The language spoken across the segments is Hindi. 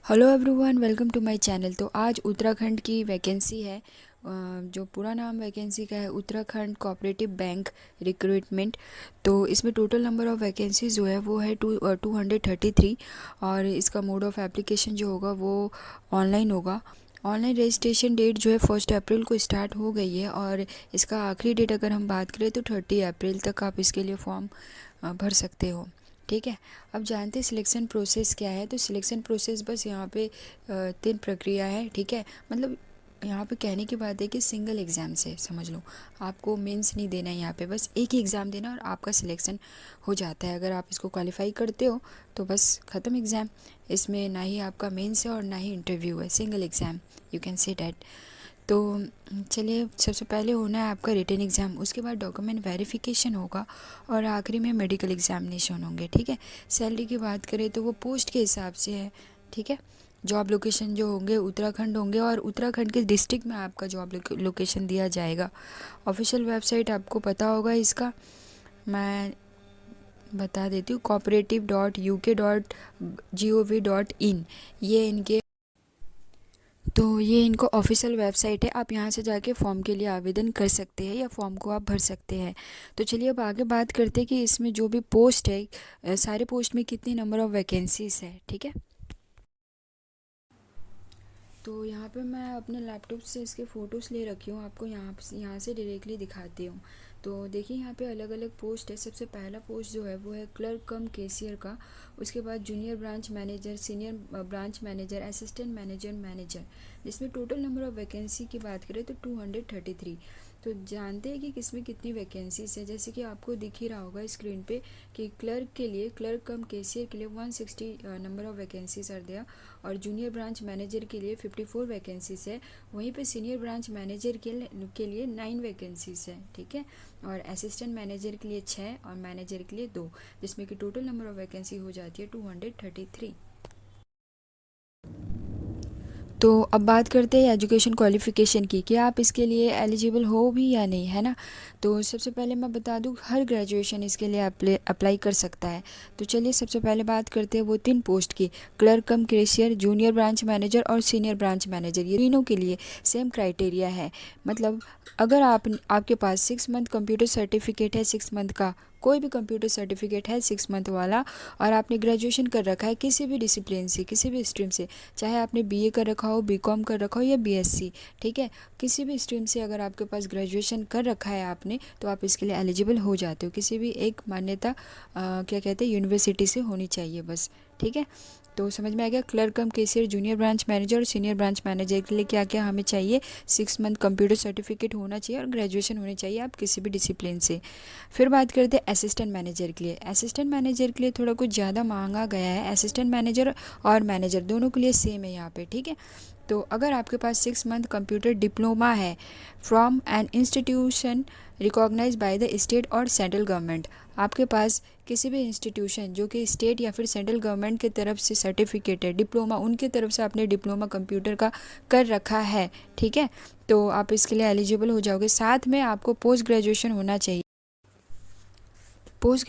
Hello everyone, welcome to my channel. तो आज उत्तराखंड की वैकेंसी है, जो पूरा नाम वैकेंसी का है उत्तराखंड कोऑपरेटिव बैंक रिक्रूटमेंट। तो इसमें टोटल नंबर ऑफ़ वैकेंसीज जो है वो है 233। और इसका मोड ऑफ़ एप्लीकेशन जो होगा वो ऑनलाइन होगा। ऑनलाइन रजिस्ट्रेशन डेट जो है 1 अप्रैल को स्टार्ट हो गई है, और इसका आखिरी डेट अगर हम बात करें तो 30 अप्रैल तक आप इसके लिए फॉर्म भर सकते हो। ठीक है। अब जानते हैं सिलेक्शन प्रोसेस क्या है। तो सिलेक्शन प्रोसेस बस यहाँ पे 3 प्रक्रिया है। ठीक है। मतलब यहाँ पे कहने की बात है कि सिंगल एग्ज़ाम से समझ लो, आपको मेंस नहीं देना है। यहाँ पे बस एक ही एग्ज़ाम देना और आपका सिलेक्शन हो जाता है। अगर आप इसको क्वालिफाई करते हो तो बस ख़त्म एग्ज़ाम। इसमें ना ही आपका मेंस है और ना ही इंटरव्यू है, single exam, you can say that. तो चलिए, सबसे पहले होना है आपका रिटन एग्ज़ाम, उसके बाद डॉक्यूमेंट वेरिफिकेशन होगा, और आखिरी में मेडिकल एग्जामिनेशन होंगे। ठीक है। सैलरी की बात करें तो वो पोस्ट के हिसाब से है। ठीक है। जॉब लोकेशन जो होंगे उत्तराखंड होंगे, और उत्तराखंड के डिस्ट्रिक्ट में आपका जॉब लोकेशन दिया जाएगा। ऑफिशियल वेबसाइट आपको पता होगा इसका, मैं बता देती हूँ, cooperative.uk.gov.in। ये इनको ऑफिशियल वेबसाइट है। आप यहाँ से जाके फॉर्म के लिए आवेदन कर सकते हैं, या फॉर्म को आप भर सकते हैं। तो चलिए अब आगे बात करते हैं कि इसमें जो भी पोस्ट है, सारे पोस्ट में कितनी नंबर ऑफ़ वैकेंसीज है। ठीक है। तो यहाँ पे मैं अपने लैपटॉप से इसके फ़ोटोज़ ले रखी हूँ, आपको यहाँ से डायरेक्टली दिखाती हूँ। तो देखिए यहाँ पे अलग अलग पोस्ट है। सबसे पहला पोस्ट जो है वो है क्लर्क कम कैशियर का। उसके बाद junior branch manager, senior branch manager, assistant manager, manager, जिसमें टोटल नंबर ऑफ़ वैकेंसी की बात करें तो 233। तो जानते हैं कि किसमें कितनी वैकेंसीज है। जैसे कि आपको दिख ही रहा होगा स्क्रीन पे कि क्लर्क के लिए, क्लर्क कम कैशियर के लिए 160 number of vacancies are there, और जूनियर ब्रांच मैनेजर के लिए 54 वैकेंसीज है। वहीं पे सीनियर ब्रांच मैनेजर के लिए 9 वैकेंसीज है। ठीक है। और असिस्टेंट मैनेजर के लिए 6 और मैनेजर के लिए 2, जिसमें कि टोटल नंबर ऑफ़ वैकेंसी हो जाती है 233। तो अब बात करते हैं एजुकेशन क्वालिफ़िकेशन की, कि आप इसके लिए एलिजिबल हो भी या नहीं, है ना। तो सबसे पहले मैं बता दूं, हर ग्रेजुएशन इसके लिए अप्लाई कर सकता है। तो चलिए सबसे पहले बात करते हैं वो 3 पोस्ट की, क्लर्क कम कैशियर, जूनियर ब्रांच मैनेजर और सीनियर ब्रांच मैनेजर। ये तीनों के लिए सेम क्राइटेरिया है। मतलब अगर आपके पास 6 मंथ कंप्यूटर सर्टिफिकेट है, 6 मंथ का कोई भी कंप्यूटर सर्टिफिकेट है 6 मंथ वाला, और आपने ग्रेजुएशन कर रखा है किसी भी डिसिप्लिन से, किसी भी स्ट्रीम से, चाहे आपने बीए कर रखा हो, बीकॉम कर रखा हो, या बीएससी। ठीक है। किसी भी स्ट्रीम से अगर आपके पास ग्रेजुएशन कर रखा है आपने, तो आप इसके लिए एलिजिबल हो जाते हो। किसी भी एक मान्यता क्या कहते हैं, यूनिवर्सिटी से होनी चाहिए बस। ठीक है। तो समझ में आ गया। क्लर्क कम कैशियर, जूनियर ब्रांच मैनेजर और सीनियर ब्रांच मैनेजर के लिए क्या क्या हमें चाहिए। 6 मंथ कंप्यूटर सर्टिफिकेट होना चाहिए और ग्रेजुएशन होनी चाहिए आप किसी भी डिसिप्लिन से। फिर बात करते हैं असिस्टेंट मैनेजर के लिए। असिस्टेंट मैनेजर के लिए थोड़ा कुछ ज़्यादा मांगा गया है। असिस्टेंट मैनेजर और मैनेजर दोनों के लिए सेम है यहाँ पे। ठीक है। तो अगर आपके पास 6 मंथ कंप्यूटर डिप्लोमा है from an institution recognise by the state और सेंट्रल गवर्नमेंट, आपके पास किसी भी इंस्टीट्यूशन जो कि स्टेट या फिर सेंट्रल गवर्नमेंट की तरफ से सर्टिफिकेट है, डिप्लोमा, उनकी तरफ से आपने डिप्लोमा कंप्यूटर का कर रखा है। ठीक है। तो आप इसके लिए एलिजिबल हो जाओगे। साथ में आपको पोस्ट ग्रेजुएशन होना चाहिए। पोस्ट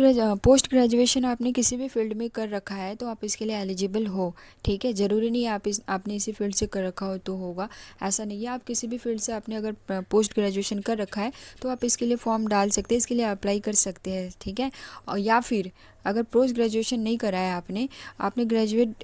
ग्रेजुएशन आपने किसी भी फील्ड में कर रखा है तो आप इसके लिए एलिजिबल हो। ठीक है। ज़रूरी नहीं आपने इसी फील्ड से कर रखा हो तो होगा, ऐसा नहीं है। आप किसी भी फील्ड से आपने अगर पोस्ट ग्रेजुएशन कर रखा है तो आप इसके लिए फॉर्म डाल सकते हैं, इसके लिए अप्लाई कर सकते हैं। ठीक है। और या फिर अगर पोस्ट ग्रेजुएशन नहीं करा है आपने, आपने ग्रेजुएट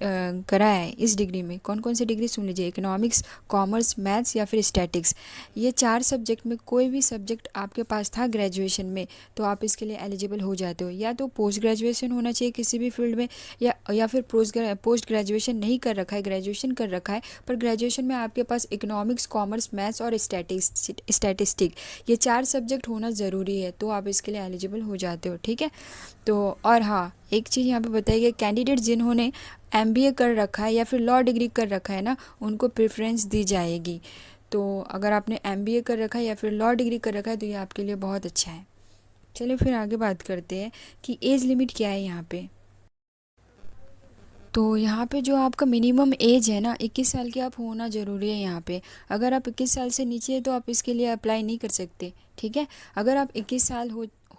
करा है इस डिग्री में, कौन कौन सी डिग्री सुन लीजिए, इकोनॉमिक्स, कॉमर्स, मैथ्स या फिर स्टैटिक्स, ये 4 सब्जेक्ट में कोई भी सब्जेक्ट आपके पास था ग्रेजुएशन में, तो आप इसके लिए एलिजिबल हो जाते हो। या तो पोस्ट ग्रेजुएशन होना चाहिए किसी भी फील्ड में, या फिर पोस्ट ग्रेजुएशन नहीं कर रखा है, ग्रेजुएशन कर रखा है, पर ग्रेजुएशन में आपके पास इकोनॉमिक्स, कॉमर्स, मैथ्स और स्टैटिस्टिक, ये 4 सब्जेक्ट होना ज़रूरी है, तो आप इसके लिए एलिजिबल हो जाते हो। ठीक है। तो और हाँ, एक चीज़ यहाँ पे बताई गई, कैंडिडेट जिन्होंने एमबीए कर रखा है या फिर लॉ डिग्री कर रखा है ना, उनको प्रेफरेंस दी जाएगी। तो अगर आपने एमबीए कर रखा है या फिर लॉ डिग्री कर रखा है तो ये आपके लिए बहुत अच्छा है। चलिए फिर आगे बात करते हैं कि एज लिमिट क्या है यहाँ पे। तो यहाँ पे जो आपका मिनिमम एज है ना, 21 साल के आप होना ज़रूरी है यहाँ पे। अगर आप 21 साल से नीचे है तो आप इसके लिए अप्लाई नहीं कर सकते। ठीक है। अगर आप 21 साल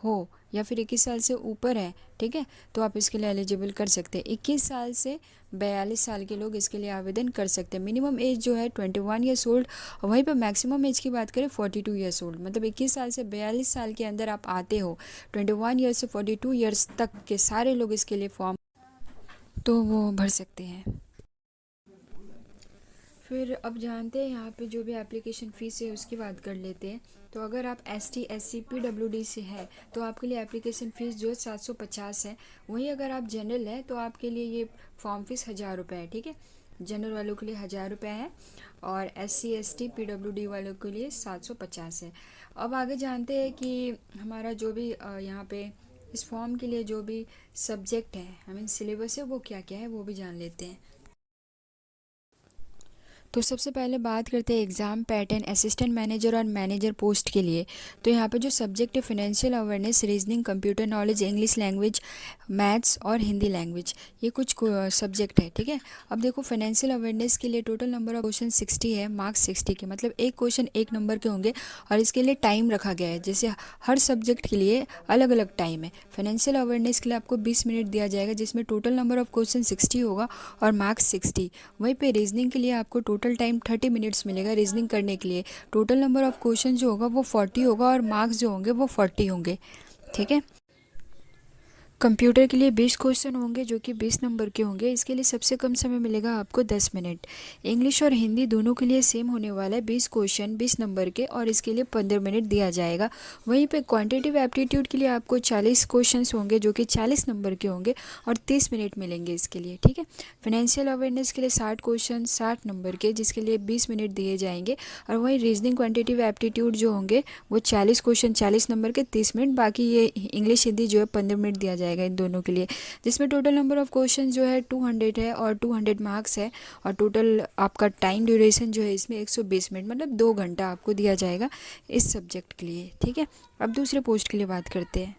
हो या फिर 21 साल से ऊपर है, ठीक है, तो आप इसके लिए एलिजिबल कर सकते हैं। 21 साल से 42 साल के लोग इसके लिए आवेदन कर सकते हैं। मिनिमम एज जो है 21 ईयर्स ओल्ड, और वहीं पर मैक्सिमम एज की बात करें 42 ईयर्स ओल्ड। मतलब 21 साल से 42 साल के अंदर आप आते हो, 21 ईयर्स से 42 ईयर्स तक के सारे लोग इसके लिए फॉर्म तो वो भर सकते हैं। फिर अब जानते हैं यहाँ पे जो भी एप्लीकेशन फ़ीस है उसकी बात कर लेते हैं। तो अगर आप ST SC PWD से है तो आपके लिए एप्लीकेशन फ़ीस जो है 750 है। वहीं अगर आप जनरल है तो आपके लिए ये फॉर्म फ़ीस 1000 रुपये है, ठीक है। जनरल वालों के लिए 1000 रुपये है और SC ST PWD वालों के लिए 750 है। अब आगे जानते हैं कि हमारा जो भी यहाँ पे इस फॉर्म के लिए जो भी सब्जेक्ट है, आई मीन सिलेबस है, वो क्या क्या है वो भी जान लेते हैं। तो सबसे पहले बात करते हैं एग्ज़ाम पैटर्न असिस्टेंट मैनेजर और मैनेजर पोस्ट के लिए। तो यहाँ पे जो सब्जेक्ट है financial awareness, reasoning, computer knowledge, English language, maths और हिंदी लैंग्वेज, ये कुछ सब्जेक्ट है, ठीक है। अब देखो फाइनेंशियल अवेयरनेस के लिए टोटल नंबर ऑफ क्वेश्चन 60 है, मार्क्स 60 के, मतलब एक क्वेश्चन एक नंबर के होंगे और इसके लिए टाइम रखा गया है। जैसे हर सब्जेक्ट के लिए अलग अलग टाइम है। फाइनेंशियल अवेयरनेस के लिए आपको 20 मिनट दिया जाएगा जिसमें टोटल नंबर ऑफ क्वेश्चन 60 होगा और मार्क्स 60। वहीं पे रीजनिंग के लिए आपको टोटल टाइम 30 मिनट्स मिलेगा रीजनिंग करने के लिए। टोटल नंबर ऑफ क्वेश्चन जो होगा वो 40 होगा और मार्क्स जो होंगे वो 40 होंगे, ठीक है। कंप्यूटर के लिए 20 क्वेश्चन होंगे जो कि 20 नंबर के होंगे। इसके लिए सबसे कम समय मिलेगा आपको 10 मिनट। इंग्लिश और हिंदी दोनों के लिए सेम होने वाला है, 20 क्वेश्चन 20 नंबर के, और इसके लिए 15 मिनट दिया जाएगा। वहीं पे क्वांटिटेटिव एप्टीट्यूड के लिए आपको 40 क्वेश्चंस होंगे जो कि 40 नंबर के होंगे और 30 मिनट मिलेंगे इसके लिए, ठीक है। फाइनेंशियल अवेयरनेस के लिए 60 क्वेश्चन 60 नंबर के जिसके लिए 20 मिनट दिए जाएंगे। और वहीं रीजनिंग क्वान्टिटेटिव एप्टीट्यूड जो होंगे वो 40 क्वेश्चन 40 नंबर के 30 मिनट, बाकी ये इंग्लिश हिंदी जो है 15 मिनट दिया जाएगा इन दोनों के लिए। जिसमें टोटल नंबर ऑफ क्वेश्चन जो है 200 है और 200 मार्क्स है, और टोटल आपका टाइम ड्यूरेशन जो है इसमें 120 मिनट, मतलब 2 घंटा आपको दिया जाएगा इस सब्जेक्ट के लिए, ठीक है। अब दूसरे पोस्ट के लिए बात करते हैं।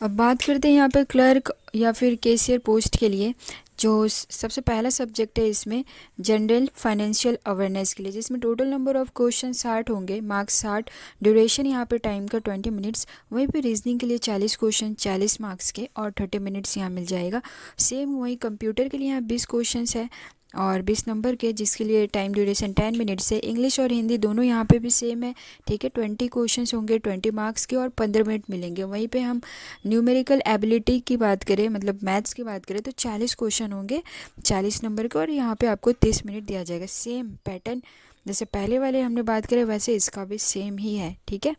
अब बात करते हैं यहाँ पे क्लर्क या फिर कैशियर पोस्ट के लिए। जो सबसे पहला सब्जेक्ट है इसमें जनरल फाइनेंशियल अवेयरनेस के लिए, जिसमें टोटल नंबर ऑफ क्वेश्चन 60 होंगे, मार्क्स 60, ड्यूरेशन यहाँ पे टाइम का 20 मिनट्स। वहीं पे रीजनिंग के लिए 40 क्वेश्चन 40 मार्क्स के और 30 मिनट्स यहाँ मिल जाएगा। सेम वही कंप्यूटर के लिए यहाँ 20 क्वेश्चन है और 20 नंबर के जिसके लिए टाइम ड्यूरेशन 10 मिनट्स है। इंग्लिश और हिंदी दोनों यहाँ पे भी सेम है, ठीक है। 20 क्वेश्चंस होंगे 20 मार्क्स के और 15 मिनट मिलेंगे। वहीं पे हम न्यूमेरिकल एबिलिटी की बात करें, मतलब मैथ्स की बात करें, तो 40 क्वेश्चन होंगे 40 नंबर के और यहाँ पे आपको 30 मिनट दिया जाएगा। सेम पैटर्न जैसे पहले वाले हमने बात करें वैसे इसका भी सेम ही है, ठीक है।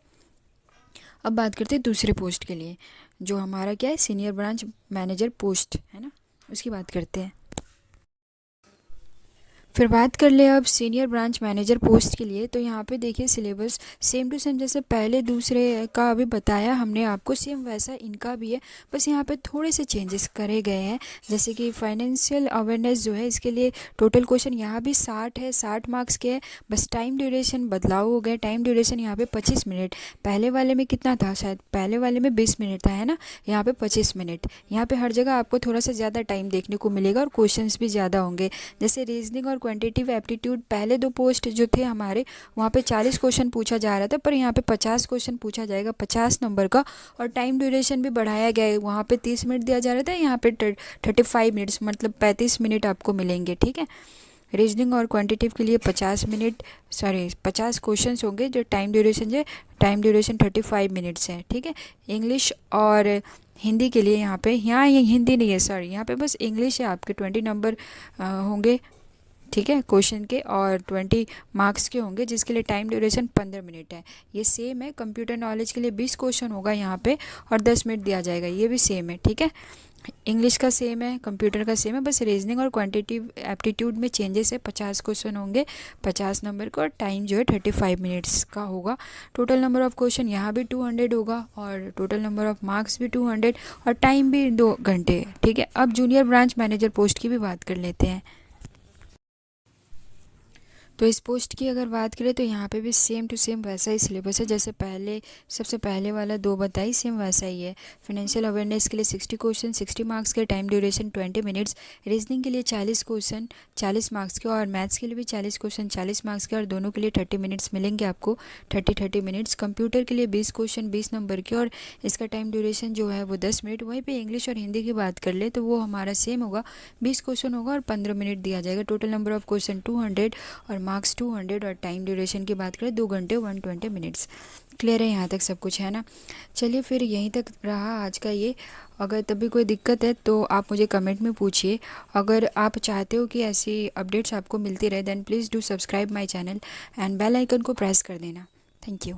अब बात करते हैं दूसरे पोस्ट के लिए जो हमारा क्या है, सीनियर ब्रांच मैनेजर पोस्ट है ना, उसकी बात करते हैं। फिर बात कर ले अब सीनियर ब्रांच मैनेजर पोस्ट के लिए। तो यहाँ पे देखिए सिलेबस सेम टू सेम जैसे पहले दूसरे का अभी बताया हमने आपको, सेम वैसा इनका भी है, बस यहाँ पे थोड़े से चेंजेस करे गए हैं। जैसे कि फाइनेंशियल अवेयरनेस जो है इसके लिए टोटल क्वेश्चन यहाँ भी 60 है, 60 मार्क्स के है, बस टाइम ड्यूरेशन बदलाव हो गए। टाइम ड्यूरेशन यहाँ पे 25 मिनट, पहले वाले में कितना था, शायद पहले वाले में 20 मिनट था, है ना, यहाँ पे 25 मिनट। यहाँ पे हर जगह आपको थोड़ा सा ज़्यादा टाइम देखने को मिलेगा और क्वेश्चन भी ज़्यादा होंगे। जैसे रीजनिंग और क्वांटिटेटिव एप्टीट्यूड पहले 2 पोस्ट जो थे हमारे वहाँ पे 40 क्वेश्चन पूछा जा रहा था, पर यहाँ पे 50 क्वेश्चन पूछा जाएगा 50 नंबर का, और टाइम ड्यूरेशन भी बढ़ाया गया है। वहाँ पे 30 मिनट दिया जा रहा था, यहाँ पे 35 मिनट्स, मतलब 35 मिनट आपको मिलेंगे, ठीक है। रीजनिंग और क्वांटिटेटिव के लिए 50 मिनट, सॉरी 50 क्वेश्चन होंगे जो टाइम ड्यूरेशन 35 मिनट्स है, ठीक है। इंग्लिश और हिंदी के लिए यहाँ पे, यहाँ ये हिंदी नहीं है, सॉरी यहाँ पे बस इंग्लिश है, आपके 20 नंबर होंगे, ठीक है, क्वेश्चन के, और 20 मार्क्स के होंगे जिसके लिए टाइम ड्यूरेशन 15 मिनट है। ये सेम है। कंप्यूटर नॉलेज के लिए 20 क्वेश्चन होगा यहाँ पे और 10 मिनट दिया जाएगा, ये भी सेम है, ठीक है। इंग्लिश का सेम है, कंप्यूटर का सेम है, बस रीजनिंग और क्वांटिटेटिव एप्टीट्यूड में चेंजेस है। 50 क्वेश्चन होंगे 50 नंबर का और टाइम जो है 35 मिनट्स का होगा। टोटल नंबर ऑफ क्वेश्चन यहाँ भी 200 होगा और टोटल नंबर ऑफ मार्क्स भी 200 और टाइम भी 2 घंटे, ठीक है। अब जूनियर ब्रांच मैनेजर पोस्ट की भी बात कर लेते हैं। तो इस पोस्ट की अगर बात करें तो यहाँ पे भी सेम टू सेम वैसा ही सिलेबस है जैसे पहले सबसे पहले वाला 2 बताई, सेम वैसा ही है। फाइनेंशियल अवेयरनेस के लिए 60 क्वेश्चन, 60 मार्क्स के, टाइम ड्यूरेशन 20 मिनट्स। रीजनिंग के लिए 40 क्वेश्चन 40 मार्क्स के, और मैथ्स के लिए भी 40 क्वेश्चन 40 मार्क्स के, और दोनों के लिए 30 मिनट्स मिलेंगे आपको, 30 मिनट्स। कंप्यूटर के लिए 20 क्वेश्चन 20 नंबर के, और इसका टाइम ड्यूरेशन जो है वो 10 मिनट। वहीं पे इंग्लिश और हिंदी की बात कर ले तो वो हमारा सेम होगा, 20 क्वेश्चन होगा और 15 मिनट दिया जाएगा। टोटल नंबर ऑफ क्वेश्चन 200 और मार्क्स 200, और टाइम ड्यूरेशन की बात करें 2 घंटे 120 मिनट्स। क्लियर है यहाँ तक सब कुछ, है ना। चलिए फिर यहीं तक रहा आज का ये। अगर तभी कोई दिक्कत है तो आप मुझे कमेंट में पूछिए। अगर आप चाहते हो कि ऐसी अपडेट्स आपको मिलती रहे then please do subscribe my channel and bell icon को प्रेस कर देना। Thank you.